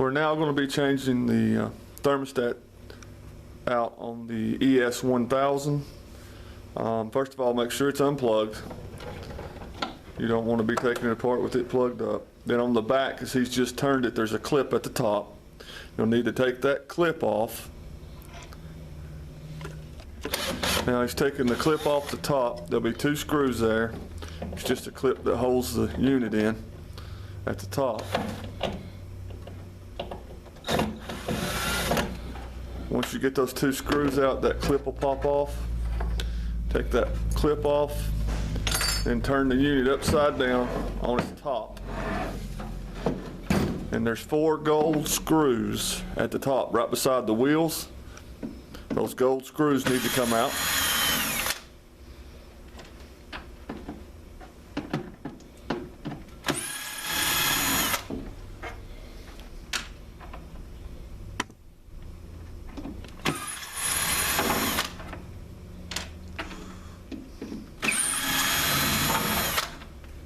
We're now going to be changing the thermostat out on the ES1000. First of all, make sure it's unplugged. You don't want to be taking it apart with it plugged up. Then on the back, as he's just turned it, there's a clip at the top. You'll need to take that clip off. Now he's taking the clip off the top. There'll be 2 screws there. It's just a clip that holds the unit in at the top. Once you get those 2 screws out, that clip will pop off. Take that clip off, then turn the unit upside down on its top. And there's 4 gold screws at the top, right beside the wheels. Those gold screws need to come out.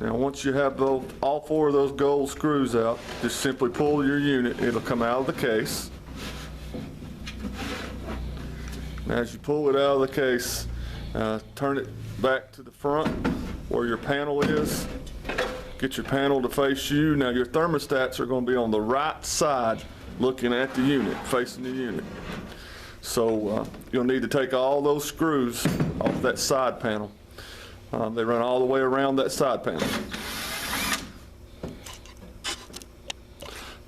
Now once you have all 4 of those gold screws out, just simply pull your unit. It'll come out of the case. Now as you pull it out of the case, turn it back to the front where your panel is. Get your panel to face you. Now your thermostats are going to be on the right side looking at the unit, facing the unit. So you'll need to take all those screws off that side panel. They run all the way around that side panel.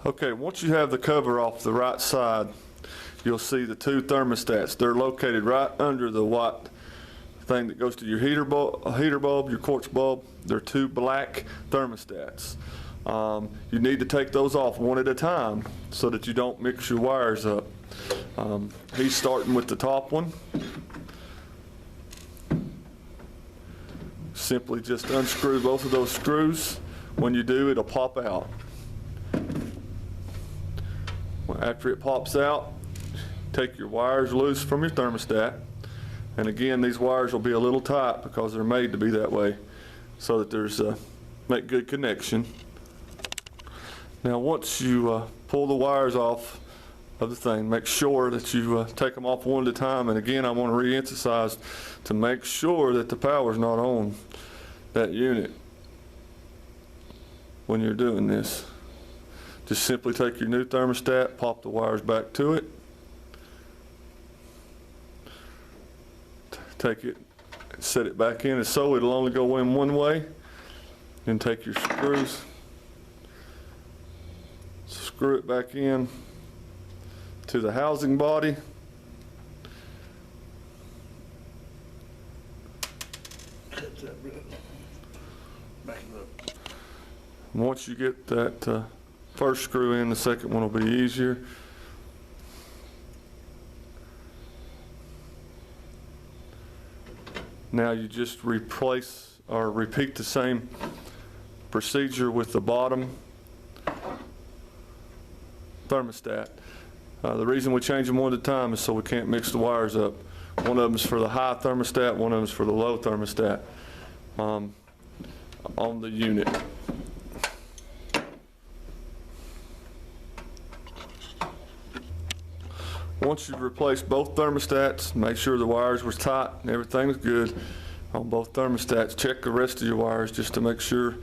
Okay, once you have the cover off the right side, you'll see the 2 thermostats. They're located right under the white thing that goes to your heater bulb, your quartz bulb. They're 2 black thermostats. You need to take those off one at a time so that you don't mix your wires up. He's starting with the top one. Simply just unscrew both of those screws. When you do, it'll pop out. After it pops out, take your wires loose from your thermostat. And again, these wires will be a little tight because they're made to be that way, so that there's make good connection. Now once you pull the wires off of the thing, make sure that you take them off one at a time. And again, I want to re-emphasize to make sure that the power's not on that unit when you're doing this. Just simply take your new thermostat, pop the wires back to it, take it, set it back in, and so it'll only go in one way. Then take your screws, screw it back in to the housing body. Once you get that first screw in, the second one will be easier. Now you just replace or repeat the same procedure with the bottom thermostat. The reason we change them one at a time is so we can't mix the wires up. One of them is for the high thermostat, one of them is for the low thermostat on the unit. Once you've replaced both thermostats, make sure the wires were tight and everything was good on both thermostats. Check the rest of your wires just to make sure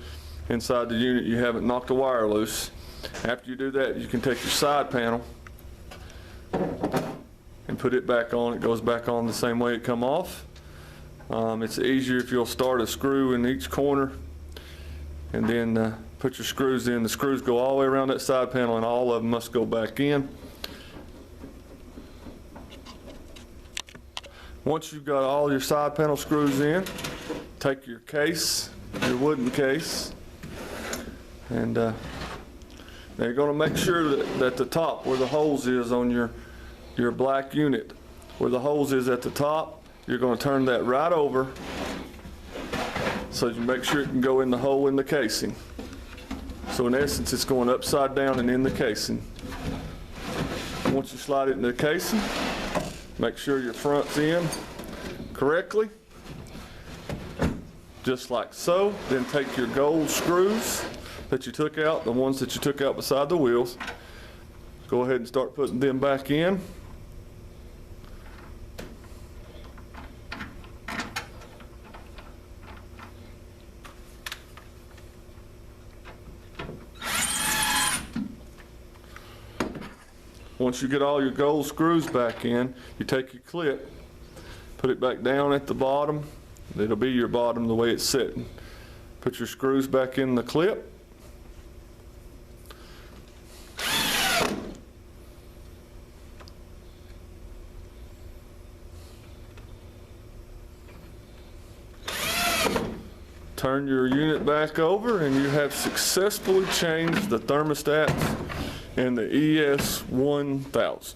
inside the unit you haven't knocked a wire loose. After you do that, you can take your side panel and put it back on. It goes back on the same way it come off. It's easier if you'll start a screw in each corner and then put your screws in. The screws go all the way around that side panel and all of them must go back in. Once you've got all your side panel screws in, take your case, your wooden case, and now you're going to make sure that the top where the hose is on your black unit, where the hose is at the top, you're going to turn that right over so you make sure it can go in the hole in the casing. So in essence, it's going upside down and in the casing. Once you slide it in the casing, make sure your front's in correctly, just like so. Then take your gold screws that you took out, the ones that you took out beside the wheels, Go ahead and start putting them back in. Once you get all your gold screws back in, you take your clip, put it back down at the bottom. It'll be your bottom the way it's sitting. Put your screws back in the clip. Turn your unit back over and you have successfully changed the thermostats in the ES1000.